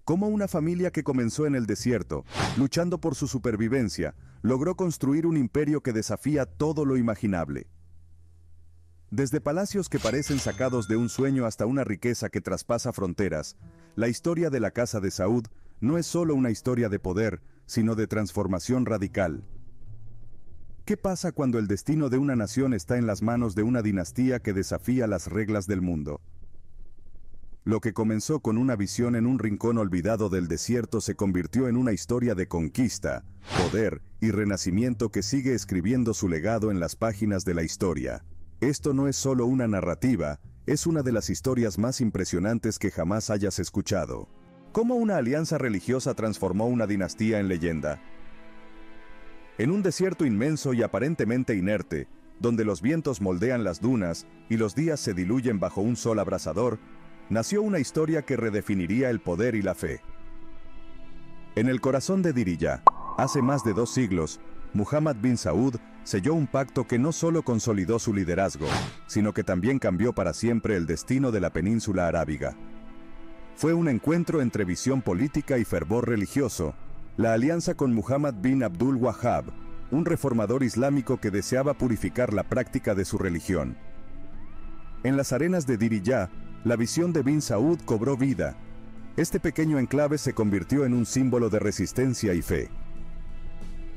Cómo una familia que comenzó en el desierto, luchando por su supervivencia, logró construir un imperio que desafía todo lo imaginable. Desde palacios que parecen sacados de un sueño hasta una riqueza que traspasa fronteras, la historia de la Casa de Saud no es solo una historia de poder, sino de transformación radical. ¿Qué pasa cuando el destino de una nación está en las manos de una dinastía que desafía las reglas del mundo? Lo que comenzó con una visión en un rincón olvidado del desierto se convirtió en una historia de conquista, poder y renacimiento que sigue escribiendo su legado en las páginas de la historia. Esto no es solo una narrativa, es una de las historias más impresionantes que jamás hayas escuchado. ¿Cómo una alianza religiosa transformó una dinastía en leyenda? En un desierto inmenso y aparentemente inerte, donde los vientos moldean las dunas y los días se diluyen bajo un sol abrasador, nació una historia que redefiniría el poder y la fe. En el corazón de Diriyah, hace más de 2 siglos, Muhammad bin Saud selló un pacto que no solo consolidó su liderazgo, sino que también cambió para siempre el destino de la península arábiga. Fue un encuentro entre visión política y fervor religioso, la alianza con Muhammad bin Abdul Wahhab, un reformador islámico que deseaba purificar la práctica de su religión. En las arenas de Diriyah, la visión de bin Saud cobró vida. Este pequeño enclave se convirtió en un símbolo de resistencia y fe.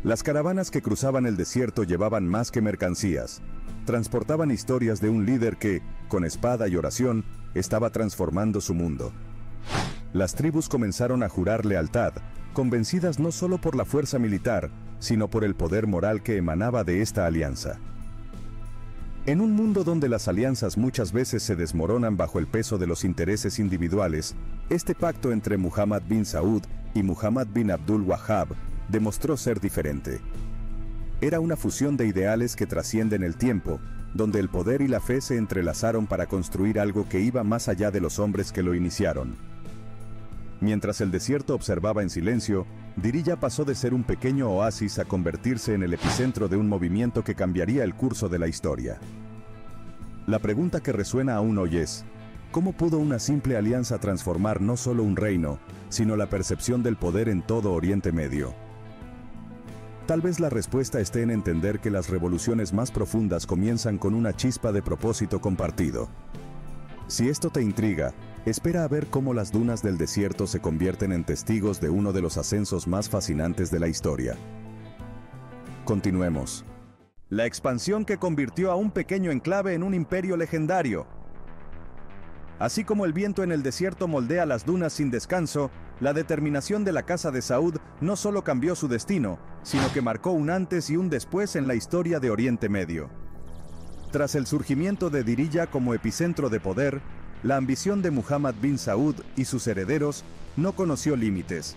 Las caravanas que cruzaban el desierto llevaban más que mercancías. Transportaban historias de un líder que, con espada y oración, estaba transformando su mundo. Las tribus comenzaron a jurar lealtad, convencidas no solo por la fuerza militar, sino por el poder moral que emanaba de esta alianza. En un mundo donde las alianzas muchas veces se desmoronan bajo el peso de los intereses individuales, este pacto entre Muhammad bin Saud y Muhammad bin Abdul Wahhab demostró ser diferente. Era una fusión de ideales que trascienden el tiempo, donde el poder y la fe se entrelazaron para construir algo que iba más allá de los hombres que lo iniciaron. Mientras el desierto observaba en silencio, Diriyah pasó de ser un pequeño oasis a convertirse en el epicentro de un movimiento que cambiaría el curso de la historia. La pregunta que resuena aún hoy es, ¿cómo pudo una simple alianza transformar no solo un reino, sino la percepción del poder en todo Oriente Medio? Tal vez la respuesta esté en entender que las revoluciones más profundas comienzan con una chispa de propósito compartido. Si esto te intriga, espera a ver cómo las dunas del desierto se convierten en testigos de uno de los ascensos más fascinantes de la historia. Continuemos. La expansión que convirtió a un pequeño enclave en un imperio legendario. Así como el viento en el desierto moldea las dunas sin descanso, la determinación de la Casa de Saud no solo cambió su destino, sino que marcó un antes y un después en la historia de Oriente Medio. Tras el surgimiento de Diriyah como epicentro de poder, la ambición de Muhammad bin Saud y sus herederos no conoció límites.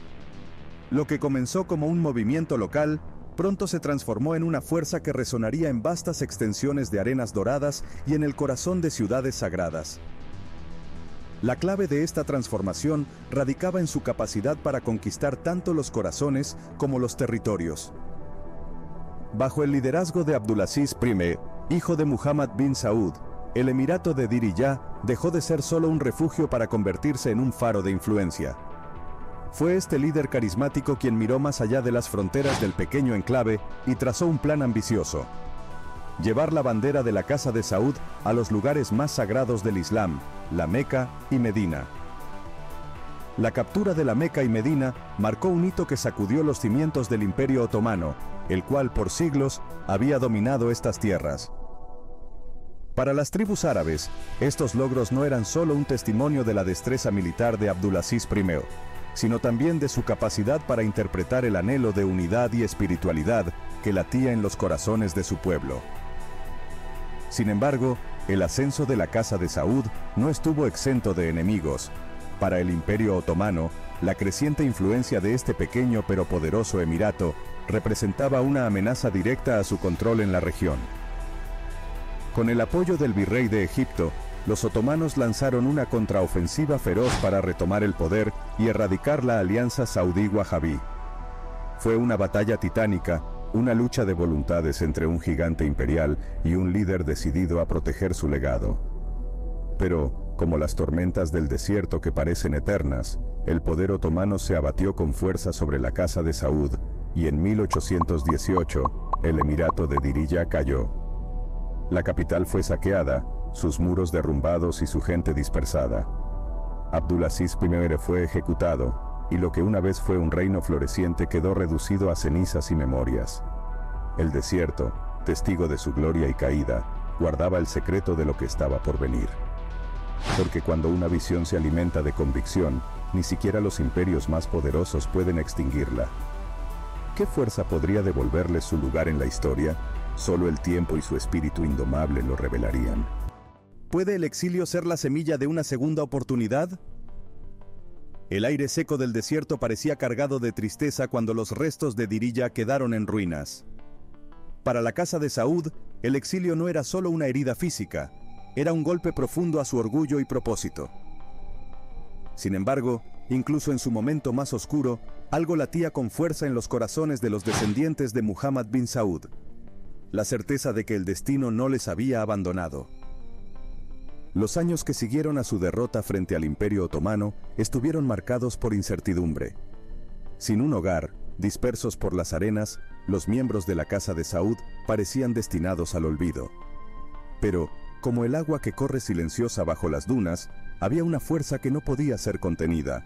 Lo que comenzó como un movimiento local, pronto se transformó en una fuerza que resonaría en vastas extensiones de arenas doradas y en el corazón de ciudades sagradas. La clave de esta transformación radicaba en su capacidad para conquistar tanto los corazones como los territorios. Bajo el liderazgo de Abdulaziz I, hijo de Muhammad bin Saud, el emirato de Diriyah dejó de ser solo un refugio para convertirse en un faro de influencia. Fue este líder carismático quien miró más allá de las fronteras del pequeño enclave y trazó un plan ambicioso: llevar la bandera de la Casa de Saud a los lugares más sagrados del Islam, la Meca y Medina. La captura de la Meca y Medina marcó un hito que sacudió los cimientos del Imperio Otomano, el cual por siglos había dominado estas tierras. Para las tribus árabes, estos logros no eran solo un testimonio de la destreza militar de Abdulaziz I, sino también de su capacidad para interpretar el anhelo de unidad y espiritualidad que latía en los corazones de su pueblo. Sin embargo, el ascenso de la Casa de Saud no estuvo exento de enemigos. Para el Imperio Otomano, la creciente influencia de este pequeño pero poderoso emirato representaba una amenaza directa a su control en la región. Con el apoyo del virrey de Egipto, los otomanos lanzaron una contraofensiva feroz para retomar el poder y erradicar la alianza saudí-wahabí. Fue una batalla titánica, una lucha de voluntades entre un gigante imperial y un líder decidido a proteger su legado. Pero, como las tormentas del desierto que parecen eternas, el poder otomano se abatió con fuerza sobre la casa de Saud, y en 1818, el emirato de Diriyah cayó. La capital fue saqueada, sus muros derrumbados y su gente dispersada. Abdulaziz I fue ejecutado, y lo que una vez fue un reino floreciente quedó reducido a cenizas y memorias. El desierto, testigo de su gloria y caída, guardaba el secreto de lo que estaba por venir. Porque cuando una visión se alimenta de convicción, ni siquiera los imperios más poderosos pueden extinguirla. ¿Qué fuerza podría devolverle su lugar en la historia? Solo el tiempo y su espíritu indomable lo revelarían. ¿Puede el exilio ser la semilla de una segunda oportunidad? El aire seco del desierto parecía cargado de tristeza cuando los restos de Diriyah quedaron en ruinas. Para la casa de Saud, el exilio no era solo una herida física, era un golpe profundo a su orgullo y propósito. Sin embargo, incluso en su momento más oscuro, algo latía con fuerza en los corazones de los descendientes de Muhammad bin Saud. La certeza de que el destino no les había abandonado. Los años que siguieron a su derrota frente al Imperio Otomano estuvieron marcados por incertidumbre. Sin un hogar, dispersos por las arenas, los miembros de la casa de Saud parecían destinados al olvido. Pero, como el agua que corre silenciosa bajo las dunas, había una fuerza que no podía ser contenida.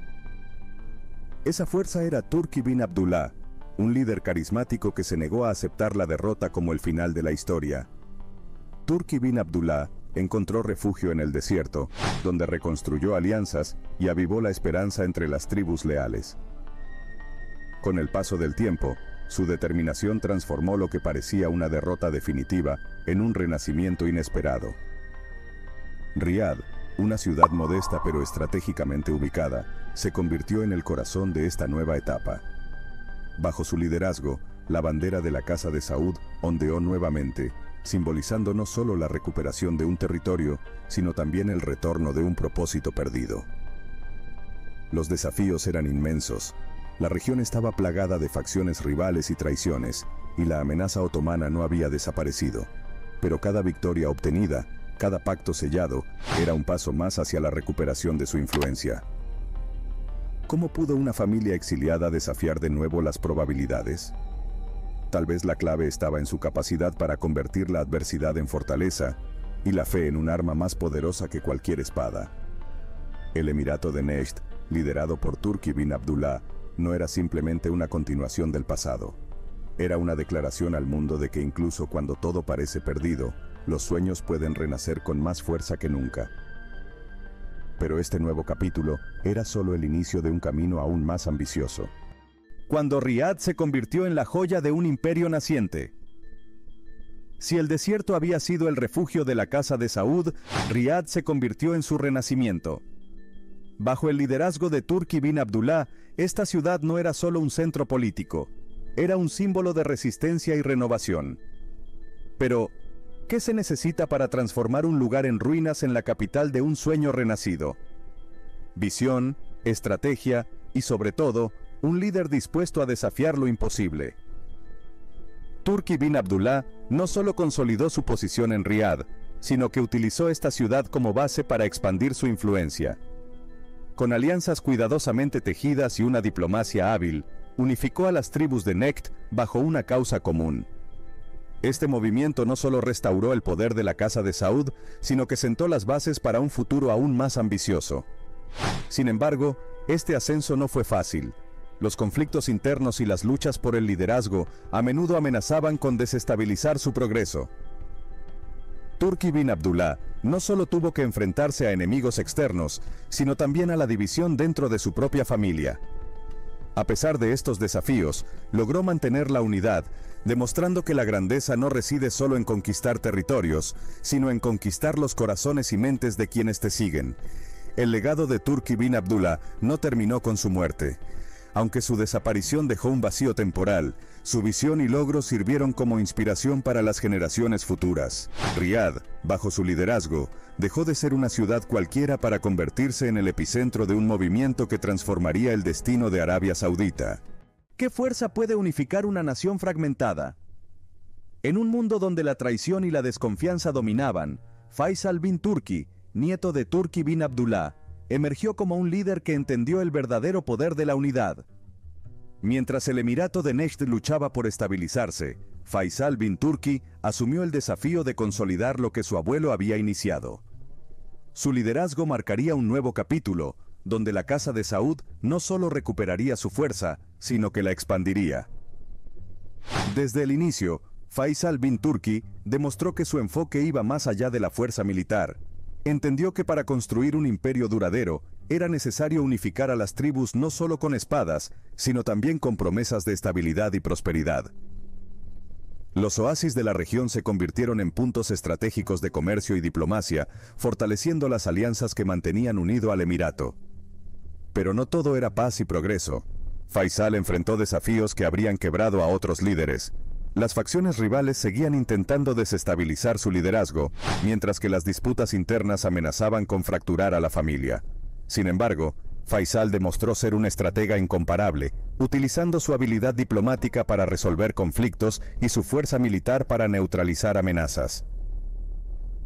Esa fuerza era Turki bin Abdullah, un líder carismático que se negó a aceptar la derrota como el final de la historia. Turki bin Abdullah encontró refugio en el desierto, donde reconstruyó alianzas y avivó la esperanza entre las tribus leales. Con el paso del tiempo, su determinación transformó lo que parecía una derrota definitiva en un renacimiento inesperado. Riyadh, una ciudad modesta pero estratégicamente ubicada, se convirtió en el corazón de esta nueva etapa. Bajo su liderazgo, la bandera de la Casa de Saud ondeó nuevamente, simbolizando no solo la recuperación de un territorio, sino también el retorno de un propósito perdido. Los desafíos eran inmensos. La región estaba plagada de facciones rivales y traiciones, y la amenaza otomana no había desaparecido. Pero cada victoria obtenida, cada pacto sellado, era un paso más hacia la recuperación de su influencia. ¿Cómo pudo una familia exiliada desafiar de nuevo las probabilidades? Tal vez la clave estaba en su capacidad para convertir la adversidad en fortaleza y la fe en un arma más poderosa que cualquier espada. El Emirato de Nejd, liderado por Turki bin Abdullah, no era simplemente una continuación del pasado. Era una declaración al mundo de que incluso cuando todo parece perdido, los sueños pueden renacer con más fuerza que nunca. Pero este nuevo capítulo era solo el inicio de un camino aún más ambicioso. Cuando Riyadh se convirtió en la joya de un imperio naciente. Si el desierto había sido el refugio de la casa de Saud, Riyadh se convirtió en su renacimiento. Bajo el liderazgo de Turki bin Abdullah, esta ciudad no era solo un centro político, era un símbolo de resistencia y renovación. Pero, ¿qué se necesita para transformar un lugar en ruinas en la capital de un sueño renacido? Visión, estrategia y, sobre todo, un líder dispuesto a desafiar lo imposible. Turki bin Abdullah no solo consolidó su posición en Riyadh, sino que utilizó esta ciudad como base para expandir su influencia. Con alianzas cuidadosamente tejidas y una diplomacia hábil, unificó a las tribus de Nejd bajo una causa común. Este movimiento no solo restauró el poder de la Casa de Saud, sino que sentó las bases para un futuro aún más ambicioso. Sin embargo, este ascenso no fue fácil. Los conflictos internos y las luchas por el liderazgo a menudo amenazaban con desestabilizar su progreso. Turki bin Abdullah no solo tuvo que enfrentarse a enemigos externos, sino también a la división dentro de su propia familia. A pesar de estos desafíos, logró mantener la unidad, demostrando que la grandeza no reside solo en conquistar territorios, sino en conquistar los corazones y mentes de quienes te siguen. El legado de Turki bin Abdullah no terminó con su muerte. Aunque su desaparición dejó un vacío temporal, su visión y logros sirvieron como inspiración para las generaciones futuras. Riyadh, bajo su liderazgo, dejó de ser una ciudad cualquiera para convertirse en el epicentro de un movimiento que transformaría el destino de Arabia Saudita. ¿Qué fuerza puede unificar una nación fragmentada? En un mundo donde la traición y la desconfianza dominaban, Faisal bin Turki, nieto de Turki bin Abdullah, emergió como un líder que entendió el verdadero poder de la unidad. Mientras el Emirato de Nejd luchaba por estabilizarse, Faisal bin Turki asumió el desafío de consolidar lo que su abuelo había iniciado. Su liderazgo marcaría un nuevo capítulo, donde la casa de Saud no solo recuperaría su fuerza, sino que la expandiría. Desde el inicio, Faisal bin Turki demostró que su enfoque iba más allá de la fuerza militar. Entendió que para construir un imperio duradero, era necesario unificar a las tribus no solo con espadas, sino también con promesas de estabilidad y prosperidad. Los oasis de la región se convirtieron en puntos estratégicos de comercio y diplomacia, fortaleciendo las alianzas que mantenían unido al Emirato. Pero no todo era paz y progreso. Faisal enfrentó desafíos que habrían quebrado a otros líderes. Las facciones rivales seguían intentando desestabilizar su liderazgo, mientras que las disputas internas amenazaban con fracturar a la familia. Sin embargo, Faisal demostró ser un estratega incomparable, utilizando su habilidad diplomática para resolver conflictos y su fuerza militar para neutralizar amenazas.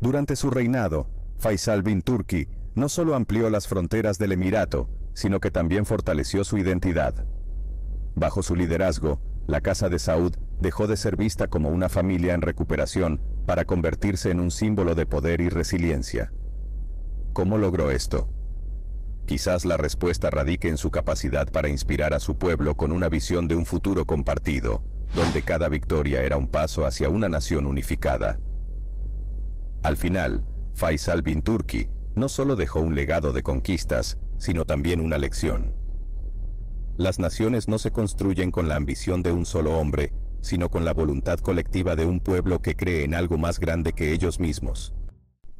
Durante su reinado, Faisal bin Turki no solo amplió las fronteras del Emirato, sino que también fortaleció su identidad. Bajo su liderazgo, la Casa de Saud dejó de ser vista como una familia en recuperación para convertirse en un símbolo de poder y resiliencia. ¿Cómo logró esto? Quizás la respuesta radique en su capacidad para inspirar a su pueblo con una visión de un futuro compartido, donde cada victoria era un paso hacia una nación unificada. Al final, Faisal bin Turki no solo dejó un legado de conquistas, sino también una lección. Las naciones no se construyen con la ambición de un solo hombre, sino con la voluntad colectiva de un pueblo que cree en algo más grande que ellos mismos.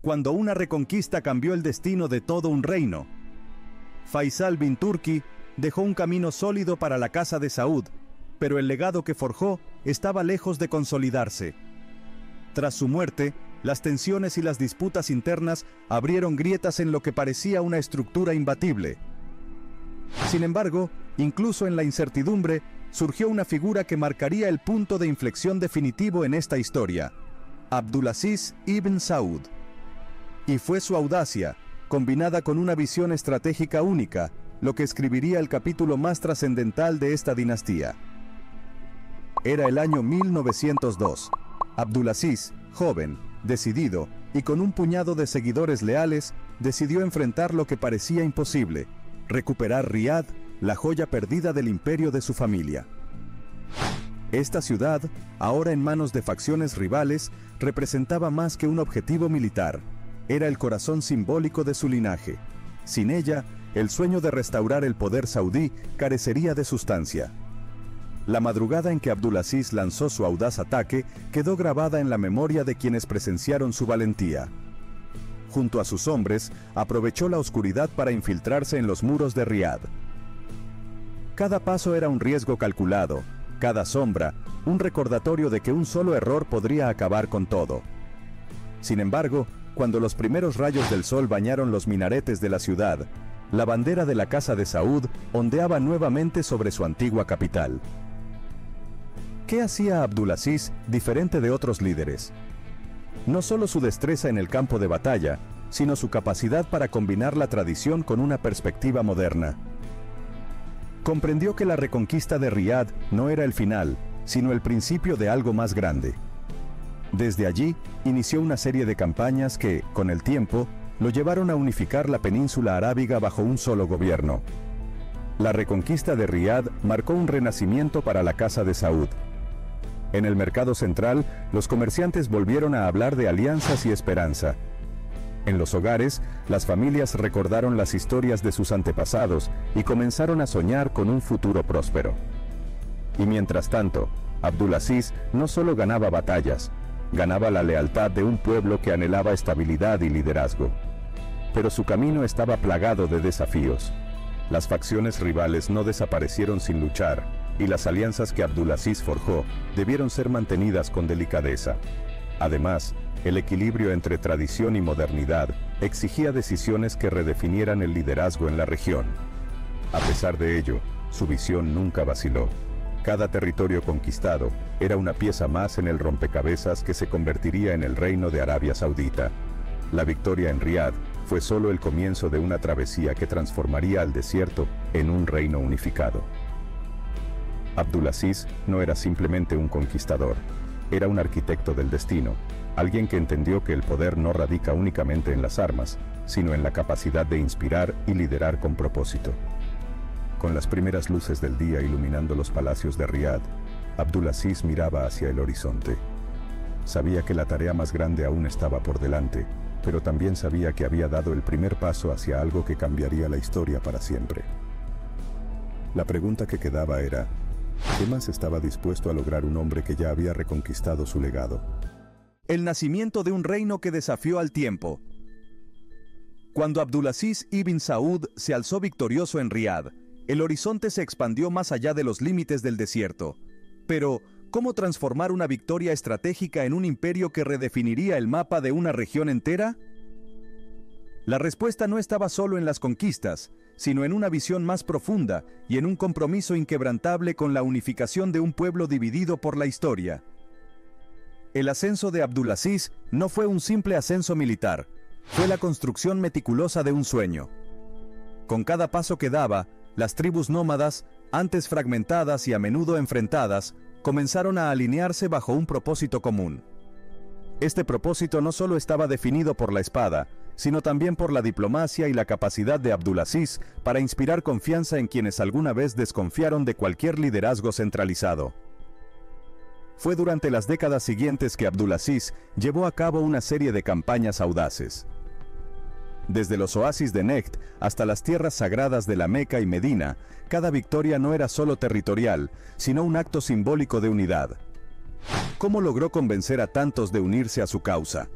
Cuando una reconquista cambió el destino de todo un reino, Faisal bin Turki dejó un camino sólido para la casa de Saud, pero el legado que forjó estaba lejos de consolidarse. Tras su muerte, las tensiones y las disputas internas abrieron grietas en lo que parecía una estructura imbatible. Sin embargo, incluso en la incertidumbre, surgió una figura que marcaría el punto de inflexión definitivo en esta historia: Abdulaziz ibn Saud. Y fue su audacia, combinada con una visión estratégica única, lo que escribiría el capítulo más trascendental de esta dinastía. Era el año 1902. Abdulaziz, joven, decidido y con un puñado de seguidores leales, decidió enfrentar lo que parecía imposible: recuperar Riad, la joya perdida del imperio de su familia. Esta ciudad, ahora en manos de facciones rivales, representaba más que un objetivo militar. Era el corazón simbólico de su linaje. Sin ella, el sueño de restaurar el poder saudí carecería de sustancia. La madrugada en que Abdulaziz lanzó su audaz ataque quedó grabada en la memoria de quienes presenciaron su valentía. Junto a sus hombres, aprovechó la oscuridad para infiltrarse en los muros de Riad. Cada paso era un riesgo calculado, cada sombra, un recordatorio de que un solo error podría acabar con todo. Sin embargo, cuando los primeros rayos del sol bañaron los minaretes de la ciudad, la bandera de la casa de Saud ondeaba nuevamente sobre su antigua capital. ¿Qué hacía Abdulaziz diferente de otros líderes? No solo su destreza en el campo de batalla, sino su capacidad para combinar la tradición con una perspectiva moderna. Comprendió que la reconquista de Riad no era el final, sino el principio de algo más grande. Desde allí, inició una serie de campañas que, con el tiempo, lo llevaron a unificar la península arábiga bajo un solo gobierno. La reconquista de Riad marcó un renacimiento para la casa de Saud. En el mercado central, los comerciantes volvieron a hablar de alianzas y esperanza. En los hogares, las familias recordaron las historias de sus antepasados y comenzaron a soñar con un futuro próspero. Y mientras tanto, Abdulaziz no solo ganaba batallas, ganaba la lealtad de un pueblo que anhelaba estabilidad y liderazgo. Pero su camino estaba plagado de desafíos. Las facciones rivales no desaparecieron sin luchar, y las alianzas que Abdulaziz forjó debieron ser mantenidas con delicadeza. Además, el equilibrio entre tradición y modernidad exigía decisiones que redefinieran el liderazgo en la región. A pesar de ello, su visión nunca vaciló. Cada territorio conquistado era una pieza más en el rompecabezas que se convertiría en el reino de Arabia Saudita. La victoria en Riad fue solo el comienzo de una travesía que transformaría al desierto en un reino unificado. Abdulaziz no era simplemente un conquistador, era un arquitecto del destino, alguien que entendió que el poder no radica únicamente en las armas, sino en la capacidad de inspirar y liderar con propósito. Con las primeras luces del día iluminando los palacios de Riad, Abdulaziz miraba hacia el horizonte. Sabía que la tarea más grande aún estaba por delante, pero también sabía que había dado el primer paso hacia algo que cambiaría la historia para siempre. La pregunta que quedaba era, ¿qué más estaba dispuesto a lograr un hombre que ya había reconquistado su legado? El nacimiento de un reino que desafió al tiempo. Cuando Abdulaziz ibn Saud se alzó victorioso en Riad, el horizonte se expandió más allá de los límites del desierto. Pero, ¿cómo transformar una victoria estratégica en un imperio que redefiniría el mapa de una región entera? La respuesta no estaba solo en las conquistas, sino en una visión más profunda y en un compromiso inquebrantable con la unificación de un pueblo dividido por la historia. El ascenso de Abdulaziz no fue un simple ascenso militar, fue la construcción meticulosa de un sueño. Con cada paso que daba, las tribus nómadas, antes fragmentadas y a menudo enfrentadas, comenzaron a alinearse bajo un propósito común. Este propósito no solo estaba definido por la espada, sino también por la diplomacia y la capacidad de Abdulaziz para inspirar confianza en quienes alguna vez desconfiaron de cualquier liderazgo centralizado. Fue durante las décadas siguientes que Abdulaziz llevó a cabo una serie de campañas audaces. Desde los oasis de Nejd hasta las tierras sagradas de la Meca y Medina, cada victoria no era solo territorial, sino un acto simbólico de unidad. ¿Cómo logró convencer a tantos de unirse a su causa?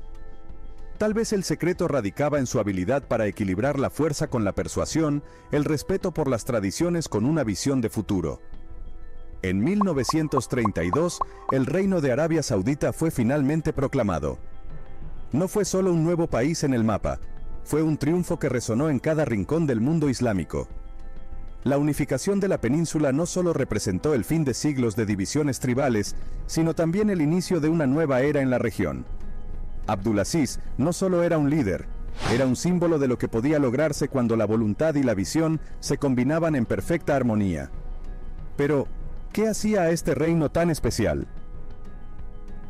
Tal vez el secreto radicaba en su habilidad para equilibrar la fuerza con la persuasión, el respeto por las tradiciones con una visión de futuro. En 1932, el Reino de Arabia Saudita fue finalmente proclamado. No fue solo un nuevo país en el mapa, fue un triunfo que resonó en cada rincón del mundo islámico. La unificación de la península no solo representó el fin de siglos de divisiones tribales, sino también el inicio de una nueva era en la región. Abdulaziz no solo era un líder, era un símbolo de lo que podía lograrse cuando la voluntad y la visión se combinaban en perfecta armonía. Pero, ¿qué hacía a este reino tan especial?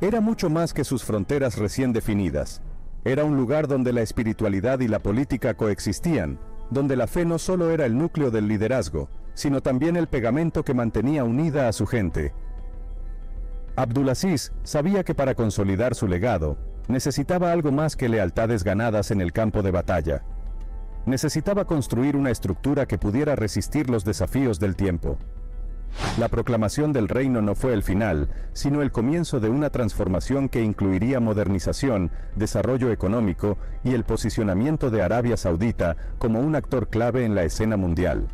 Era mucho más que sus fronteras recién definidas. Era un lugar donde la espiritualidad y la política coexistían, donde la fe no solo era el núcleo del liderazgo, sino también el pegamento que mantenía unida a su gente. Abdulaziz sabía que para consolidar su legado, necesitaba algo más que lealtades ganadas en el campo de batalla. Necesitaba construir una estructura que pudiera resistir los desafíos del tiempo. La proclamación del reino no fue el final, sino el comienzo de una transformación que incluiría modernización, desarrollo económico y el posicionamiento de Arabia Saudita como un actor clave en la escena mundial.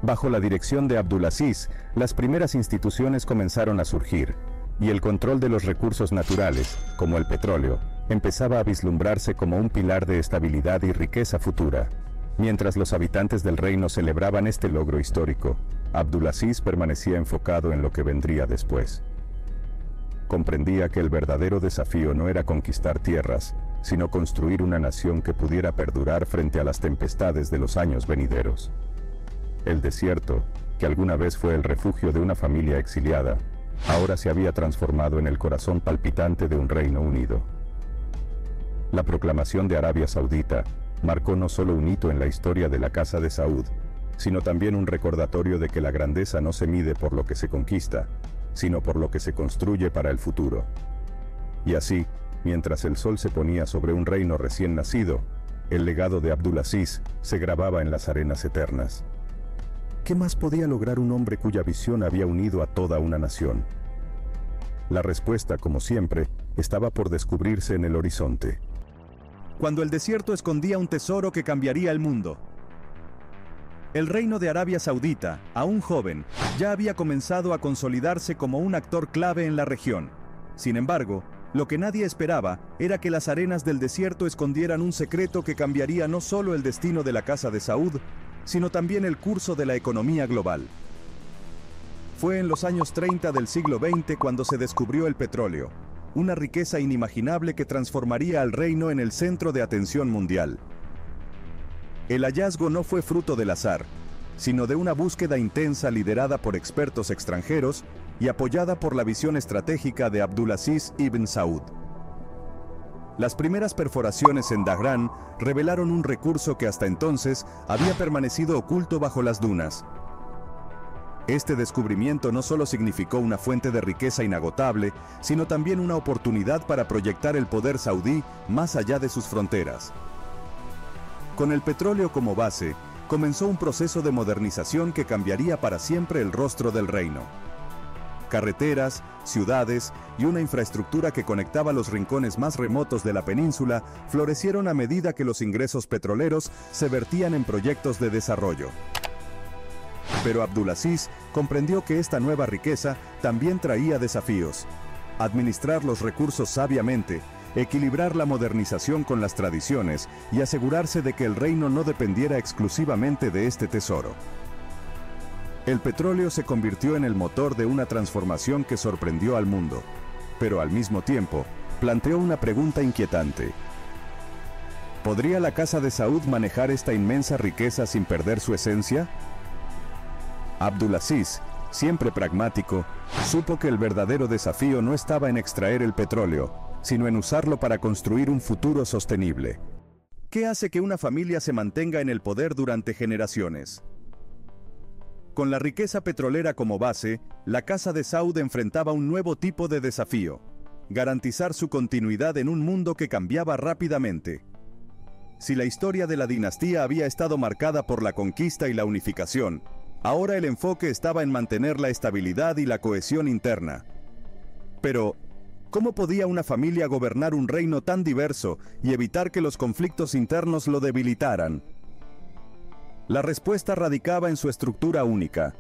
Bajo la dirección de Abdulaziz, las primeras instituciones comenzaron a surgir, y el control de los recursos naturales, como el petróleo, empezaba a vislumbrarse como un pilar de estabilidad y riqueza futura. Mientras los habitantes del reino celebraban este logro histórico, Abdulaziz permanecía enfocado en lo que vendría después. Comprendía que el verdadero desafío no era conquistar tierras, sino construir una nación que pudiera perdurar frente a las tempestades de los años venideros. El desierto, que alguna vez fue el refugio de una familia exiliada, ahora se había transformado en el corazón palpitante de un reino unido. La proclamación de Arabia Saudita marcó no solo un hito en la historia de la Casa de Saud, sino también un recordatorio de que la grandeza no se mide por lo que se conquista, sino por lo que se construye para el futuro. Y así, mientras el sol se ponía sobre un reino recién nacido, el legado de Abdulaziz se grababa en las arenas eternas. ¿Qué más podía lograr un hombre cuya visión había unido a toda una nación? La respuesta, como siempre, estaba por descubrirse en el horizonte. Cuando el desierto escondía un tesoro que cambiaría el mundo. El reino de Arabia Saudita, aún joven, ya había comenzado a consolidarse como un actor clave en la región. Sin embargo, lo que nadie esperaba era que las arenas del desierto escondieran un secreto que cambiaría no solo el destino de la Casa de Saud, sino también el curso de la economía global. Fue en los años 30 del siglo XX cuando se descubrió el petróleo. una riqueza inimaginable que transformaría al reino en el centro de atención mundial. El hallazgo no fue fruto del azar, sino de una búsqueda intensa liderada por expertos extranjeros y apoyada por la visión estratégica de Abdulaziz ibn Saud. Las primeras perforaciones en Dhahran revelaron un recurso que hasta entonces había permanecido oculto bajo las dunas. Este descubrimiento no solo significó una fuente de riqueza inagotable, sino también una oportunidad para proyectar el poder saudí más allá de sus fronteras. Con el petróleo como base, comenzó un proceso de modernización que cambiaría para siempre el rostro del reino. Carreteras, ciudades y una infraestructura que conectaba los rincones más remotos de la península florecieron a medida que los ingresos petroleros se vertían en proyectos de desarrollo. Pero Abdulaziz comprendió que esta nueva riqueza también traía desafíos. Administrar los recursos sabiamente, equilibrar la modernización con las tradiciones y asegurarse de que el reino no dependiera exclusivamente de este tesoro. El petróleo se convirtió en el motor de una transformación que sorprendió al mundo, pero al mismo tiempo planteó una pregunta inquietante. ¿Podría la Casa de Saud manejar esta inmensa riqueza sin perder su esencia? Abdulaziz, siempre pragmático, supo que el verdadero desafío no estaba en extraer el petróleo, sino en usarlo para construir un futuro sostenible. ¿Qué hace que una familia se mantenga en el poder durante generaciones? Con la riqueza petrolera como base, la Casa de Saud enfrentaba un nuevo tipo de desafío: garantizar su continuidad en un mundo que cambiaba rápidamente. Si la historia de la dinastía había estado marcada por la conquista y la unificación, ahora el enfoque estaba en mantener la estabilidad y la cohesión interna. Pero, ¿cómo podía una familia gobernar un reino tan diverso y evitar que los conflictos internos lo debilitaran? La respuesta radicaba en su estructura única.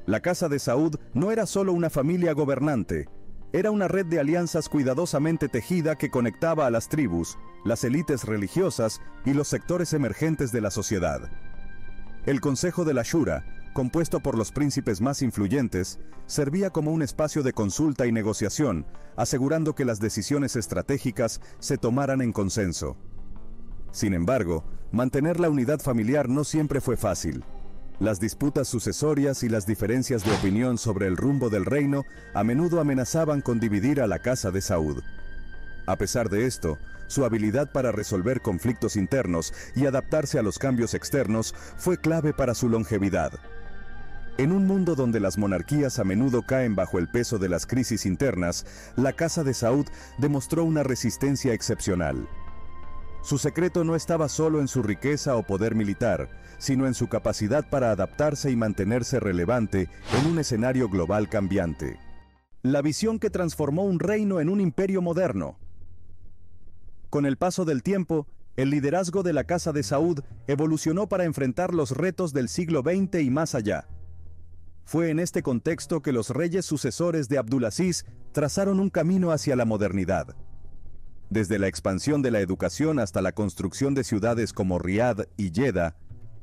La Casa de Saud no era solo una familia gobernante, era una red de alianzas cuidadosamente tejida que conectaba a las tribus, las élites religiosas y los sectores emergentes de la sociedad. El Consejo de la Shura, compuesto por los príncipes más influyentes, servía como un espacio de consulta y negociación, asegurando que las decisiones estratégicas se tomaran en consenso. Sin embargo, mantener la unidad familiar no siempre fue fácil. Las disputas sucesorias y las diferencias de opinión sobre el rumbo del reino a menudo amenazaban con dividir a la Casa de Saud. A pesar de esto, su habilidad para resolver conflictos internos y adaptarse a los cambios externos fue clave para su longevidad. En un mundo donde las monarquías a menudo caen bajo el peso de las crisis internas, la Casa de Saud demostró una resistencia excepcional. Su secreto no estaba solo en su riqueza o poder militar, sino en su capacidad para adaptarse y mantenerse relevante en un escenario global cambiante. La visión que transformó un reino en un imperio moderno. Con el paso del tiempo, el liderazgo de la Casa de Saud evolucionó para enfrentar los retos del siglo XX y más allá. Fue en este contexto que los reyes sucesores de Abdulaziz trazaron un camino hacia la modernidad. Desde la expansión de la educación hasta la construcción de ciudades como Riad y Jeddah,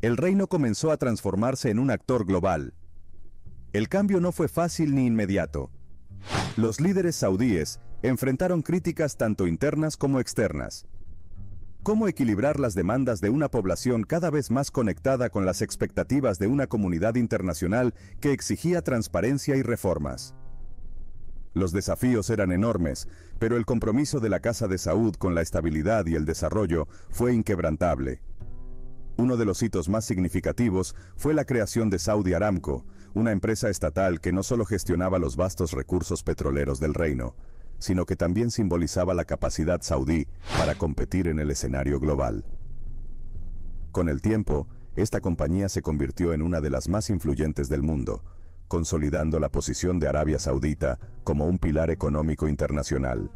el reino comenzó a transformarse en un actor global. El cambio no fue fácil ni inmediato. Los líderes saudíes enfrentaron críticas tanto internas como externas. ¿Cómo equilibrar las demandas de una población cada vez más conectada con las expectativas de una comunidad internacional que exigía transparencia y reformas? Los desafíos eran enormes, pero el compromiso de la Casa de Saud con la estabilidad y el desarrollo fue inquebrantable. Uno de los hitos más significativos fue la creación de Saudi Aramco, una empresa estatal que no solo gestionaba los vastos recursos petroleros del reino, sino que también simbolizaba la capacidad saudí para competir en el escenario global. Con el tiempo, esta compañía se convirtió en una de las más influyentes del mundo, consolidando la posición de Arabia Saudita como un pilar económico internacional.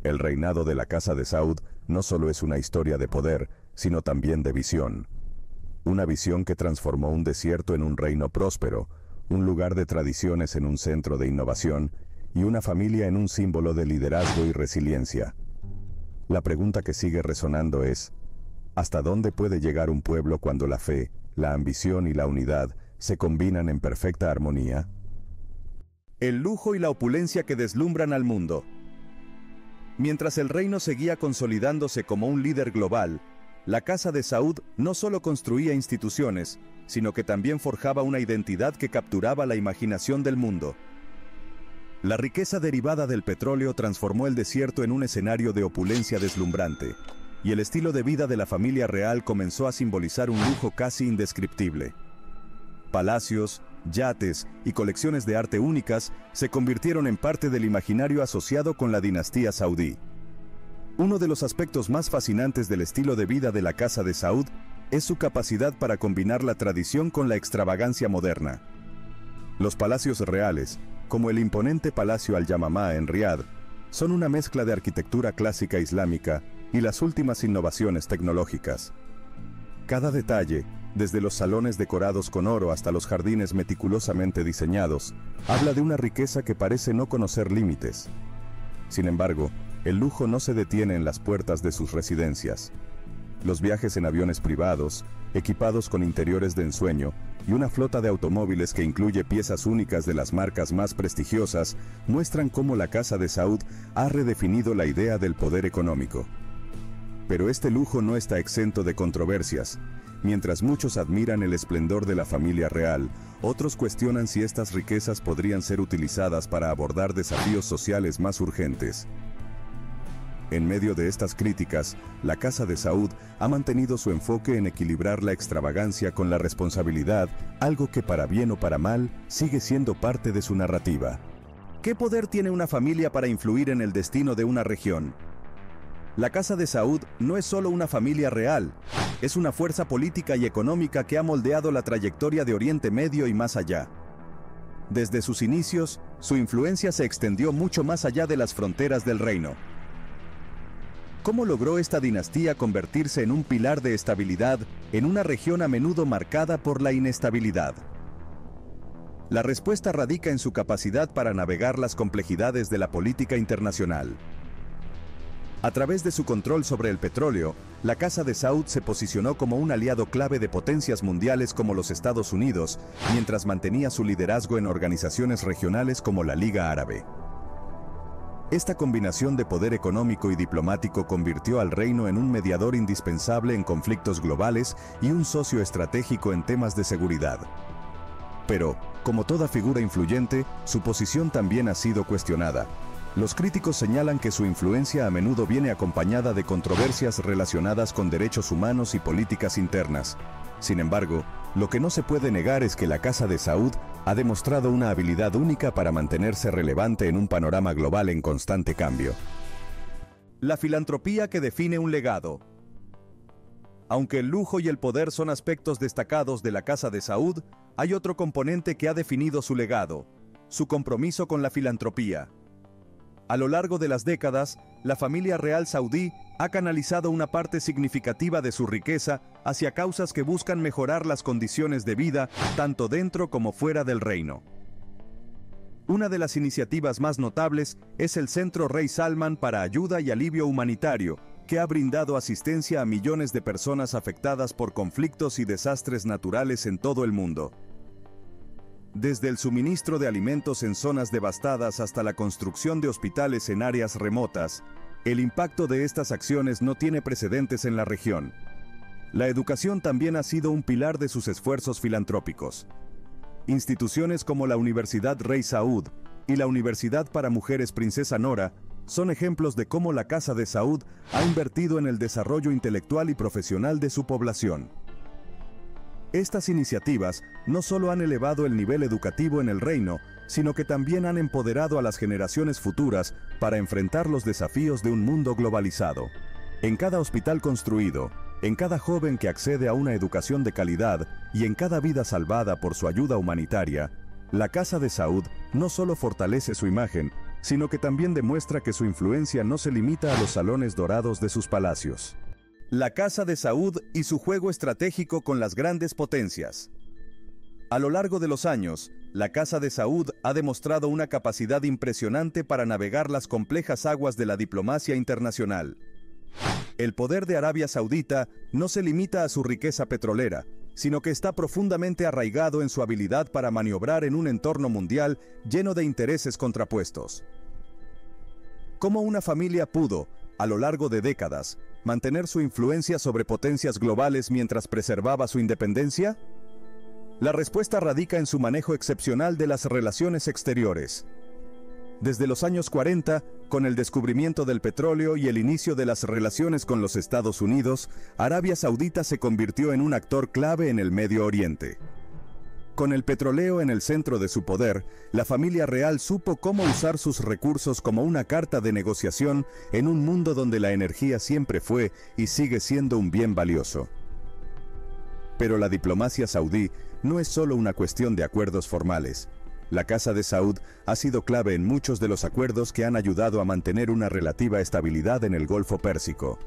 El reinado de la Casa de Saud no solo es una historia de poder, sino también de visión. Una visión que transformó un desierto en un reino próspero, un lugar de tradiciones en un centro de innovación y una familia en un símbolo de liderazgo y resiliencia. La pregunta que sigue resonando es: ¿hasta dónde puede llegar un pueblo cuando la fe, la ambición y la unidad se combinan en perfecta armonía? El lujo y la opulencia que deslumbran al mundo. Mientras el reino seguía consolidándose como un líder global, la Casa de Saud no solo construía instituciones, sino que también forjaba una identidad que capturaba la imaginación del mundo. La riqueza derivada del petróleo transformó el desierto en un escenario de opulencia deslumbrante, y el estilo de vida de la familia real comenzó a simbolizar un lujo casi indescriptible. Palacios, yates y colecciones de arte únicas se convirtieron en parte del imaginario asociado con la dinastía saudí. Uno de los aspectos más fascinantes del estilo de vida de la Casa de Saud es su capacidad para combinar la tradición con la extravagancia moderna. Los palacios reales, como el imponente Palacio Al-Yamamah en Riad, son una mezcla de arquitectura clásica islámica y las últimas innovaciones tecnológicas. Cada detalle, desde los salones decorados con oro hasta los jardines meticulosamente diseñados, habla de una riqueza que parece no conocer límites. Sin embargo, el lujo no se detiene en las puertas de sus residencias. Los viajes en aviones privados, equipados con interiores de ensueño, y una flota de automóviles que incluye piezas únicas de las marcas más prestigiosas, muestran cómo la Casa de Saud ha redefinido la idea del poder económico. Pero este lujo no está exento de controversias. Mientras muchos admiran el esplendor de la familia real, otros cuestionan si estas riquezas podrían ser utilizadas para abordar desafíos sociales más urgentes. En medio de estas críticas, la Casa de Saud ha mantenido su enfoque en equilibrar la extravagancia con la responsabilidad, algo que para bien o para mal sigue siendo parte de su narrativa. ¿Qué poder tiene una familia para influir en el destino de una región? La Casa de Saud no es solo una familia real, es una fuerza política y económica que ha moldeado la trayectoria de Oriente Medio y más allá. Desde sus inicios, su influencia se extendió mucho más allá de las fronteras del reino. ¿Cómo logró esta dinastía convertirse en un pilar de estabilidad en una región a menudo marcada por la inestabilidad? La respuesta radica en su capacidad para navegar las complejidades de la política internacional. A través de su control sobre el petróleo, la Casa de Saud se posicionó como un aliado clave de potencias mundiales como los Estados Unidos, mientras mantenía su liderazgo en organizaciones regionales como la Liga Árabe. Esta combinación de poder económico y diplomático convirtió al reino en un mediador indispensable en conflictos globales y un socio estratégico en temas de seguridad. Pero, como toda figura influyente, su posición también ha sido cuestionada. Los críticos señalan que su influencia a menudo viene acompañada de controversias relacionadas con derechos humanos y políticas internas. Sin embargo, lo que no se puede negar es que la Casa de Saud ha demostrado una habilidad única para mantenerse relevante en un panorama global en constante cambio. La filantropía que define un legado. Aunque el lujo y el poder son aspectos destacados de la Casa de Saud, hay otro componente que ha definido su legado: su compromiso con la filantropía. A lo largo de las décadas, la familia real saudí ha canalizado una parte significativa de su riqueza hacia causas que buscan mejorar las condiciones de vida tanto dentro como fuera del reino. Una de las iniciativas más notables es el Centro Rey Salman para Ayuda y Alivio Humanitario, que ha brindado asistencia a millones de personas afectadas por conflictos y desastres naturales en todo el mundo. Desde el suministro de alimentos en zonas devastadas hasta la construcción de hospitales en áreas remotas, el impacto de estas acciones no tiene precedentes en la región. La educación también ha sido un pilar de sus esfuerzos filantrópicos. Instituciones como la Universidad Rey Saud y la Universidad para Mujeres Princesa Nora son ejemplos de cómo la Casa de Saud ha invertido en el desarrollo intelectual y profesional de su población. Estas iniciativas no solo han elevado el nivel educativo en el reino, sino que también han empoderado a las generaciones futuras para enfrentar los desafíos de un mundo globalizado. En cada hospital construido, en cada joven que accede a una educación de calidad y en cada vida salvada por su ayuda humanitaria, la Casa de Saud no solo fortalece su imagen, sino que también demuestra que su influencia no se limita a los salones dorados de sus palacios. La Casa de Saud y su juego estratégico con las grandes potencias. A lo largo de los años, la Casa de Saud ha demostrado una capacidad impresionante para navegar las complejas aguas de la diplomacia internacional. El poder de Arabia Saudita no se limita a su riqueza petrolera, sino que está profundamente arraigado en su habilidad para maniobrar en un entorno mundial lleno de intereses contrapuestos. ¿Cómo una familia pudo, a lo largo de décadas, mantener su influencia sobre potencias globales mientras preservaba su independencia? La respuesta radica en su manejo excepcional de las relaciones exteriores. Desde los años 40, con el descubrimiento del petróleo y el inicio de las relaciones con los Estados Unidos, Arabia Saudita se convirtió en un actor clave en el Medio Oriente. Con el petróleo en el centro de su poder, la familia real supo cómo usar sus recursos como una carta de negociación en un mundo donde la energía siempre fue y sigue siendo un bien valioso. Pero la diplomacia saudí no es solo una cuestión de acuerdos formales. La Casa de Saud ha sido clave en muchos de los acuerdos que han ayudado a mantener una relativa estabilidad en el Golfo Pérsico.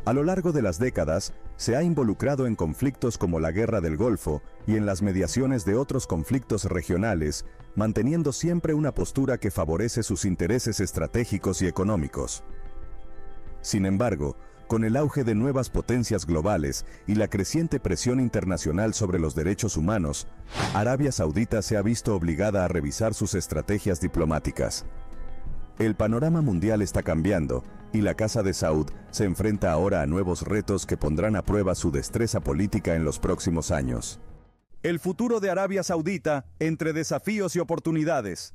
A lo largo de las décadas, se ha involucrado en conflictos como la Guerra del Golfo y en las mediaciones de otros conflictos regionales, manteniendo siempre una postura que favorece sus intereses estratégicos y económicos. Sin embargo, con el auge de nuevas potencias globales y la creciente presión internacional sobre los derechos humanos, Arabia Saudita se ha visto obligada a revisar sus estrategias diplomáticas. El panorama mundial está cambiando, y la Casa de Saud se enfrenta ahora a nuevos retos que pondrán a prueba su destreza política en los próximos años. El futuro de Arabia Saudita entre desafíos y oportunidades.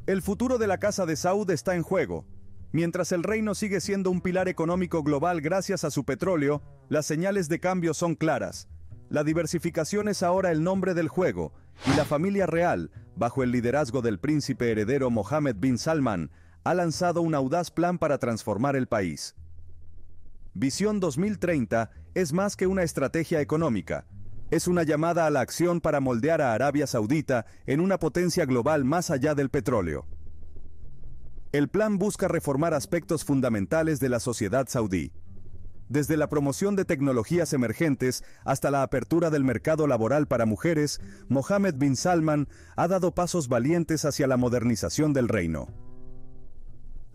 El futuro de la Casa de Saud está en juego. Mientras el reino sigue siendo un pilar económico global gracias a su petróleo, las señales de cambio son claras. La diversificación es ahora el nombre del juego, y la familia real, bajo el liderazgo del príncipe heredero Mohammed bin Salman, ha lanzado un audaz plan para transformar el país. Visión 2030 es más que una estrategia económica. Es una llamada a la acción para moldear a Arabia Saudita en una potencia global más allá del petróleo. El plan busca reformar aspectos fundamentales de la sociedad saudí. Desde la promoción de tecnologías emergentes hasta la apertura del mercado laboral para mujeres, Mohammed bin Salman ha dado pasos valientes hacia la modernización del reino.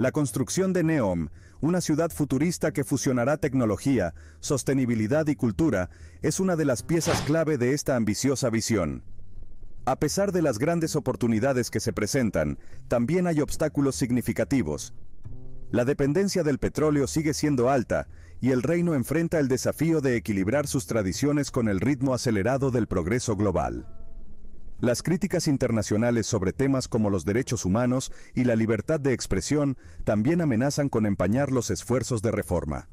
La construcción de Neom, una ciudad futurista que fusionará tecnología, sostenibilidad y cultura, es una de las piezas clave de esta ambiciosa visión. A pesar de las grandes oportunidades que se presentan, también hay obstáculos significativos. La dependencia del petróleo sigue siendo alta, y el reino enfrenta el desafío de equilibrar sus tradiciones con el ritmo acelerado del progreso global. Las críticas internacionales sobre temas como los derechos humanos y la libertad de expresión también amenazan con empañar los esfuerzos de reforma.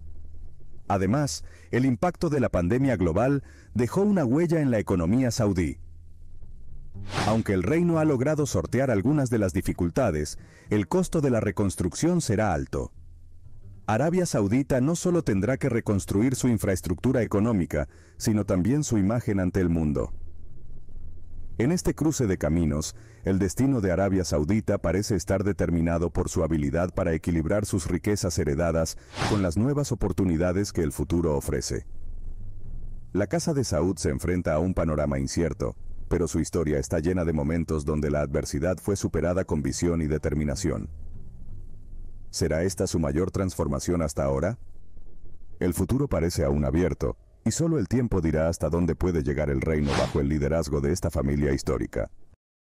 Además, el impacto de la pandemia global dejó una huella en la economía saudí. Aunque el reino ha logrado sortear algunas de las dificultades, el costo de la reconstrucción será alto. Arabia Saudita no solo tendrá que reconstruir su infraestructura económica, sino también su imagen ante el mundo. En este cruce de caminos, el destino de Arabia Saudita parece estar determinado por su habilidad para equilibrar sus riquezas heredadas con las nuevas oportunidades que el futuro ofrece. La Casa de Saud se enfrenta a un panorama incierto, pero su historia está llena de momentos donde la adversidad fue superada con visión y determinación. ¿Será esta su mayor transformación hasta ahora? El futuro parece aún abierto, y solo el tiempo dirá hasta dónde puede llegar el reino bajo el liderazgo de esta familia histórica.